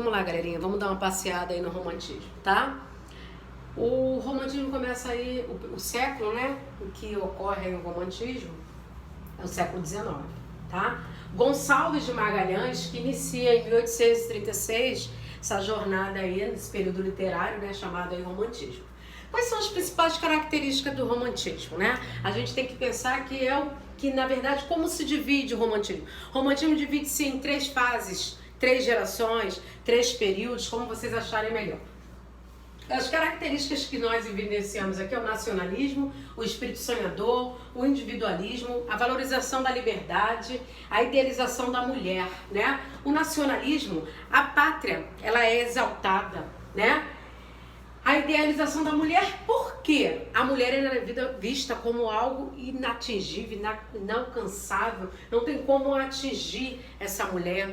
Vamos lá, galerinha, vamos dar uma passeada aí no romantismo, tá? O romantismo começa aí, o século, né, em que ocorre aí o romantismo, é o século XIX, tá? Gonçalves de Magalhães, que inicia em 1836 essa jornada aí, nesse período literário, né, chamado aí romantismo. Quais são as principais características do romantismo, né? A gente tem que pensar que na verdade, como se divide o romantismo? O romantismo divide-se em 3 fases, 3 gerações, 3 períodos, como vocês acharem melhor. As características que nós evidenciamos aqui é o nacionalismo, o espírito sonhador, o individualismo, a valorização da liberdade, a idealização da mulher, né? O nacionalismo, a pátria, ela é exaltada, né? A idealização da mulher, por quê? A mulher é vista como algo inatingível, inalcançável, não tem como atingir essa mulher.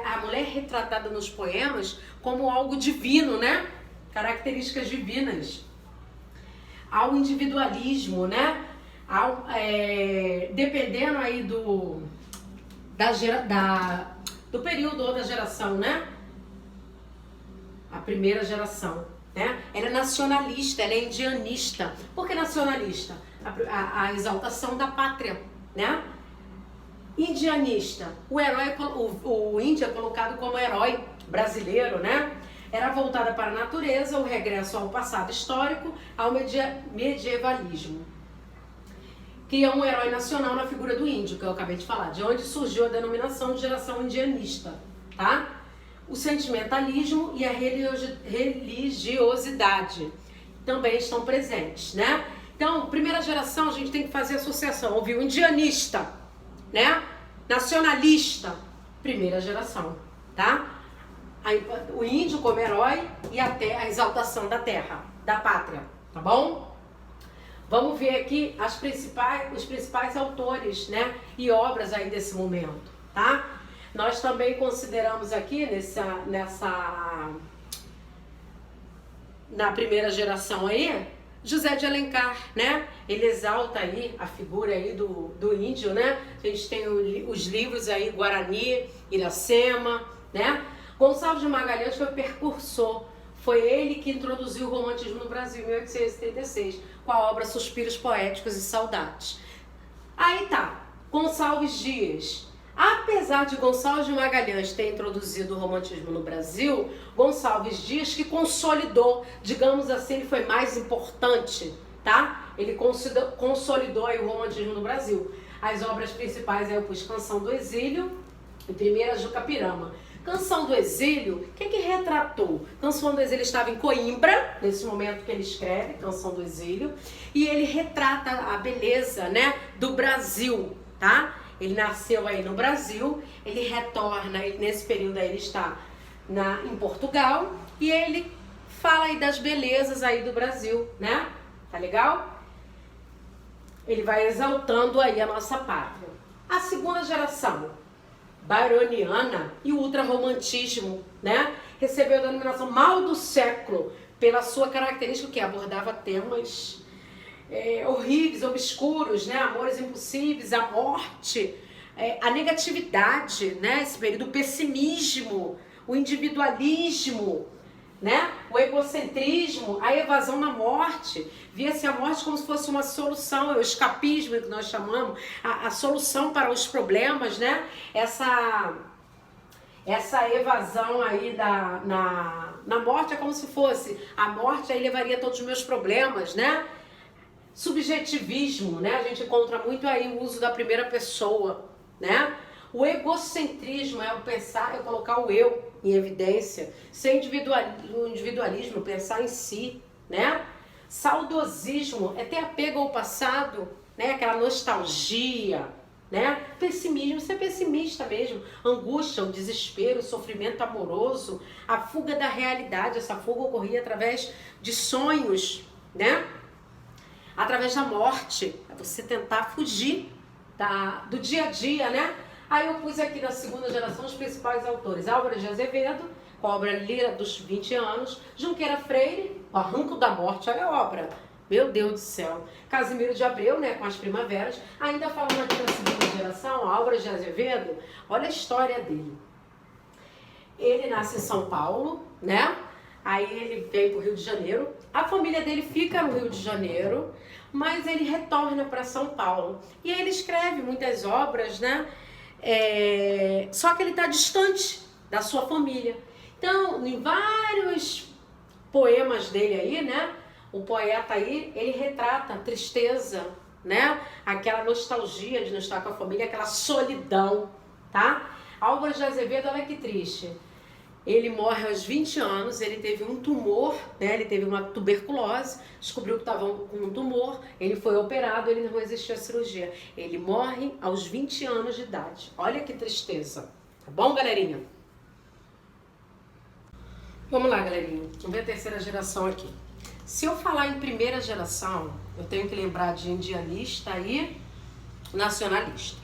A mulher é retratada nos poemas como algo divino, né? Características divinas. Ao individualismo, né? Dependendo aí do período ou da geração, né? A primeira geração, né? Ela é nacionalista, ela é indianista. Por que nacionalista? A exaltação da pátria, né? Indianista, o índio é colocado como herói brasileiro, né? Era voltada para a natureza, o regresso ao passado histórico, ao medievalismo. Cria um herói nacional na figura do índio, que eu acabei de falar, de onde surgiu a denominação de geração indianista, tá? O sentimentalismo e a religiosidade também estão presentes, né? Então, primeira geração, a gente tem que fazer associação. Houve o indianista, né? Nacionalista, primeira geração, tá? O índio como herói e até a exaltação da terra, da pátria, tá bom? Vamos ver aqui os principais autores, né? E obras aí desse momento, tá? Nós também consideramos aqui na primeira geração aí, José de Alencar, né? Ele exalta aí a figura aí do índio, né? A gente tem os livros aí, Guarani, Iracema, né? Gonçalves de Magalhães foi o precursor, foi ele que introduziu o romantismo no Brasil em 1836, com a obra Suspiros Poéticos e Saudades. Aí tá, Gonçalves Dias. Apesar de Gonçalves de Magalhães ter introduzido o romantismo no Brasil, Gonçalves Dias que consolidou, digamos assim, ele foi mais importante, tá? Ele consolidou aí o romantismo no Brasil. As obras principais eu pus Canção do Exílio e Primeira Jucapirama. Canção do Exílio, o que retratou? Canção do Exílio estava em Coimbra, nesse momento que ele escreve, Canção do Exílio, e ele retrata a beleza, né, do Brasil, tá? Ele nasceu aí no Brasil, ele retorna, nesse período aí ele está em Portugal, e ele fala aí das belezas aí do Brasil, né? Tá legal? Ele vai exaltando aí a nossa pátria. A segunda geração, byroniana e o ultrarromantismo, né? Recebeu a denominação mal do século pela sua característica que abordava temas horríveis, obscuros, né? Amores impossíveis, a morte, a negatividade, né? Esse período, o pessimismo, o individualismo, né? O egocentrismo, a evasão da morte. Via-se a morte como se fosse uma solução, o escapismo que nós chamamos, a solução para os problemas, né? Essa evasão aí na morte é como se fosse a morte aí levaria todos os meus problemas, né? Subjetivismo, né? A gente encontra muito aí o uso da primeira pessoa, né? O egocentrismo é o pensar, é colocar o eu em evidência. Sem o individualismo, pensar em si, né? Saudosismo é ter apego ao passado, né? Aquela nostalgia, né? Pessimismo, ser pessimista mesmo. Angústia, o desespero, o sofrimento amoroso, a fuga da realidade. Essa fuga ocorria através de sonhos, né? Através da morte, é você tentar fugir do dia a dia, né? Aí eu pus aqui na segunda geração os principais autores. Álvares de Azevedo, com a obra Lira dos 20 anos. Junqueira Freire, O Arranco da Morte, olha a obra. Meu Deus do céu. Casimiro de Abreu, né, com As Primaveras. Ainda falando aqui na segunda geração, Álvares de Azevedo, olha a história dele. Ele nasce em São Paulo, né? Aí ele vem para o Rio de Janeiro. A família dele fica no Rio de Janeiro, mas ele retorna para São Paulo. E aí ele escreve muitas obras, né? Só que ele está distante da sua família. Então, em vários poemas dele aí, né? O poeta aí, ele retrata a tristeza, né? Aquela nostalgia de não estar com a família, aquela solidão, tá? Álvares de Azevedo, olha que triste. Ele morre aos 20 anos, ele teve um tumor, né? Ele teve uma tuberculose, descobriu que estava com um tumor, ele foi operado, ele não resistiu à cirurgia. Ele morre aos 20 anos de idade. Olha que tristeza. Tá bom, galerinha? Vamos lá, galerinha. Vamos ver a terceira geração aqui. Se eu falar em primeira geração, eu tenho que lembrar de indianista e nacionalista.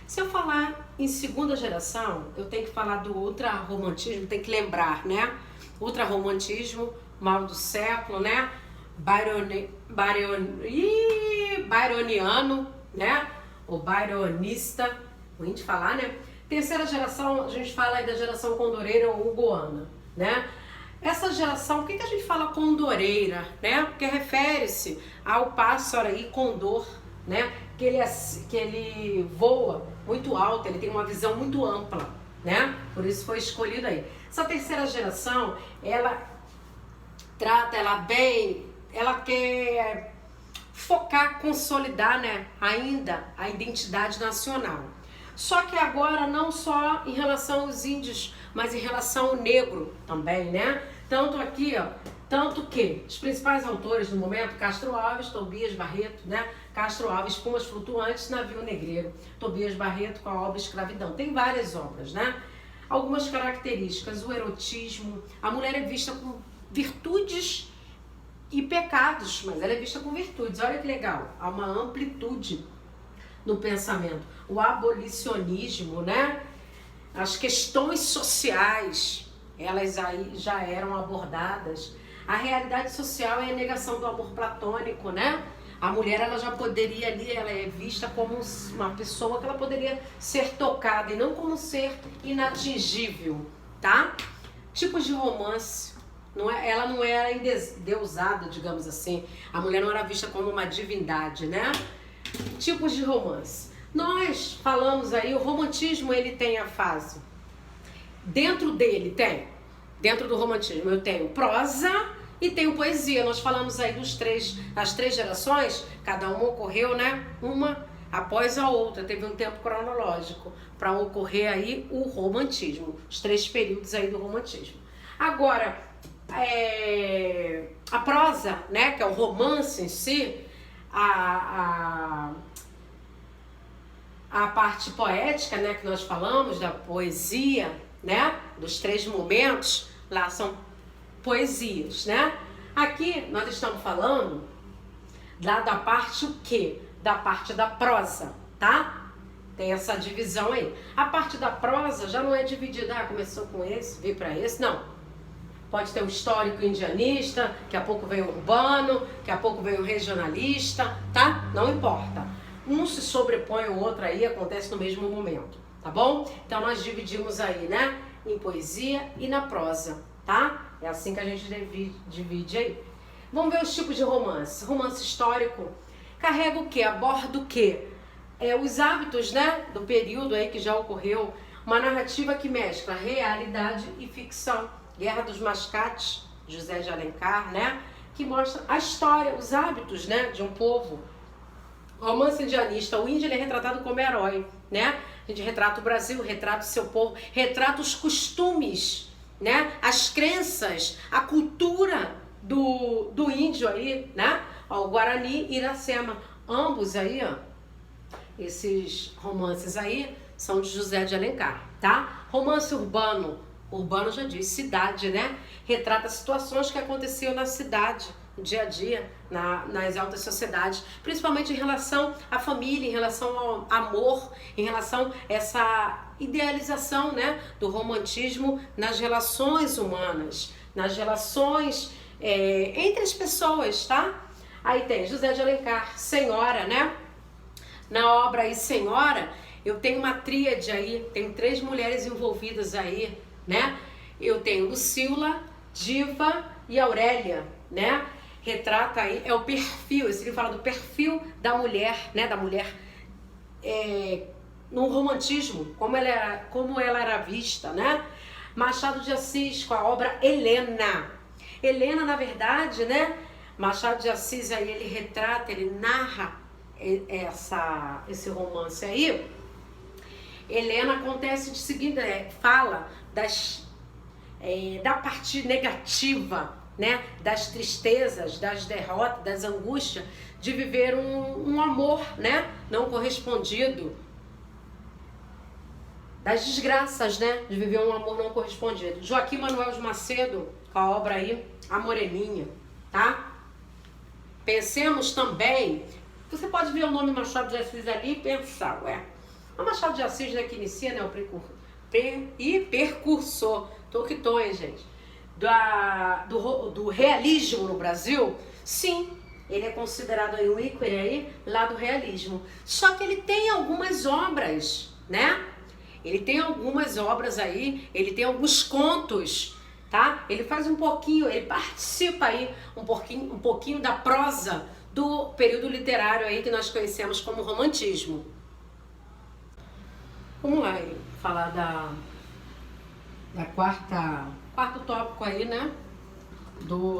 Se eu falar em segunda geração, eu tenho que falar do ultrarromantismo, tem que lembrar, né? Ultrarromantismo, mal do século, né? Byroniano, né? O byronista, ruim de falar, né? Terceira geração, a gente fala aí da geração condoreira ou hugoana, né? Essa geração, por que a gente fala condoreira, né? Porque refere-se ao pássaro aí, condor, né? Que ele voa muito alto, ele tem uma visão muito ampla, né? Por isso foi escolhido aí. Essa terceira geração, ela quer focar, consolidar, né? Ainda a identidade nacional. Só que agora não só em relação aos índios, mas em relação ao negro também, né? Tanto que os principais autores no momento, Castro Alves, Tobias Barreto, né? Castro Alves, Espumas Flutuantes, Navio Negreiro, Tobias Barreto com a obra Escravidão. Tem várias obras, né? Algumas características, o erotismo, a mulher é vista com virtudes e pecados, mas ela é vista com virtudes. Olha que legal, há uma amplitude no pensamento. O abolicionismo, né? As questões sociais, elas aí já eram abordadas. A realidade social é a negação do amor platônico, né? A mulher, ela já poderia ali, ela é vista como uma pessoa que ela poderia ser tocada e não como um ser inatingível, tá? Tipos de romance, ela não era endeusada, digamos assim. A mulher não era vista como uma divindade, né? Tipos de romance. Nós falamos aí, o romantismo, ele tem a fase. Dentro do romantismo, eu tenho prosa e tenho poesia. Nós falamos aí das três gerações, cada uma ocorreu, né? Uma após a outra, teve um tempo cronológico para ocorrer aí o romantismo, os três períodos aí do romantismo. Agora, a prosa, né, que é o romance em si, a parte poética, né, que nós falamos, da poesia, né, dos três momentos, lá são poesias, né? Aqui nós estamos falando da parte o quê? Da parte da prosa, tá? Tem essa divisão aí. A parte da prosa já não é dividida, começou com esse, veio para esse, não. Pode ter um histórico indianista, daqui a pouco vem o urbano, daqui a pouco vem o regionalista, tá? Não importa. Um se sobrepõe ao outro aí, acontece no mesmo momento, tá bom? Então nós dividimos aí, né? Em poesia e na prosa, tá? É assim que a gente divide aí. Vamos ver os tipos de romance. Romance histórico carrega o quê? Aborda o quê? Os hábitos, né? Do período aí que já ocorreu. Uma narrativa que mescla realidade e ficção. Guerra dos Mascates, José de Alencar, né? Que mostra a história, os hábitos, né? De um povo. Romance indianista, o índio ele é retratado como herói, né? A gente retrata o Brasil, retrata o seu povo, retrata os costumes, né? As crenças, a cultura do índio aí, né? Ó, o Guarani e Iracema, ambos aí, ó, esses romances aí são de José de Alencar, tá? Romance urbano, urbano já diz, cidade, né? Retrata situações que aconteciam na cidade, no dia a dia, nas altas sociedades, principalmente em relação à família, em relação ao amor, em relação a essa idealização, né, do romantismo nas relações humanas, nas relações entre as pessoas, tá? Aí tem José de Alencar, Senhora, né? Na obra aí, Senhora, eu tenho uma tríade aí, tem 3 mulheres envolvidas aí, né? eu tenho Lucila, Diva e Aurélia, né? Retrata aí, é o perfil, esse livro fala do perfil da mulher, né? Da mulher no romantismo, como ela era vista, né? Machado de Assis com a obra Helena. Helena, na verdade, né? Machado de Assis aí ele retrata, ele narra esse romance aí. Helena acontece de seguinte, fala da parte negativa, né? Das tristezas, das derrotas, das angústias de viver um amor, né? Não correspondido, das desgraças, né? De viver um amor não correspondido. Joaquim Manuel de Macedo, com a obra aí, A Moreninha, tá? Pensemos também, você pode ver o nome Machado de Assis ali e pensar, o Machado de Assis, né, que inicia, né, o percursor, hein, gente, do realismo no Brasil, sim, ele é considerado aí um ícone aí, lá do realismo. Só que ele tem algumas obras, né? Ele tem algumas obras aí, ele tem alguns contos, tá? Ele faz um pouquinho, ele participa aí um pouquinho da prosa do período literário aí que nós conhecemos como romantismo. Vamos lá, falar da quarto tópico aí, né?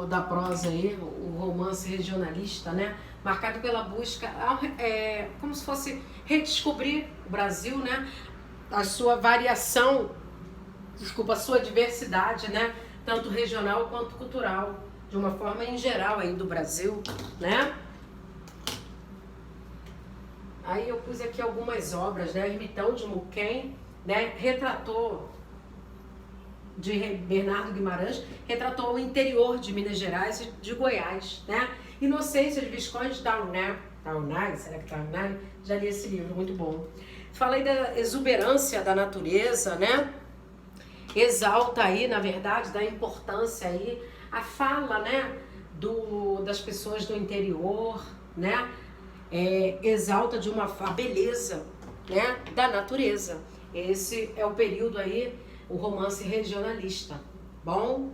Da prosa aí, o romance regionalista, né? Marcado pela busca, como se fosse redescobrir o Brasil, né? A sua variação, a sua diversidade, né? Tanto regional quanto cultural, de uma forma em geral aí do Brasil, né? Aí eu pus aqui algumas obras, né? Ermitão de Muquem, né? Retratou, de Bernardo Guimarães, retratou o interior de Minas Gerais e de Goiás, né? Inocência de Visconde Taunay, será que Taunay? Já li esse livro, muito bom. Falei da exuberância da natureza, né? Exalta aí, na verdade, da importância aí, a fala, né? Das pessoas do interior, né? Exalta a beleza, né? Da natureza. Esse é o período aí, o romance regionalista. Bom?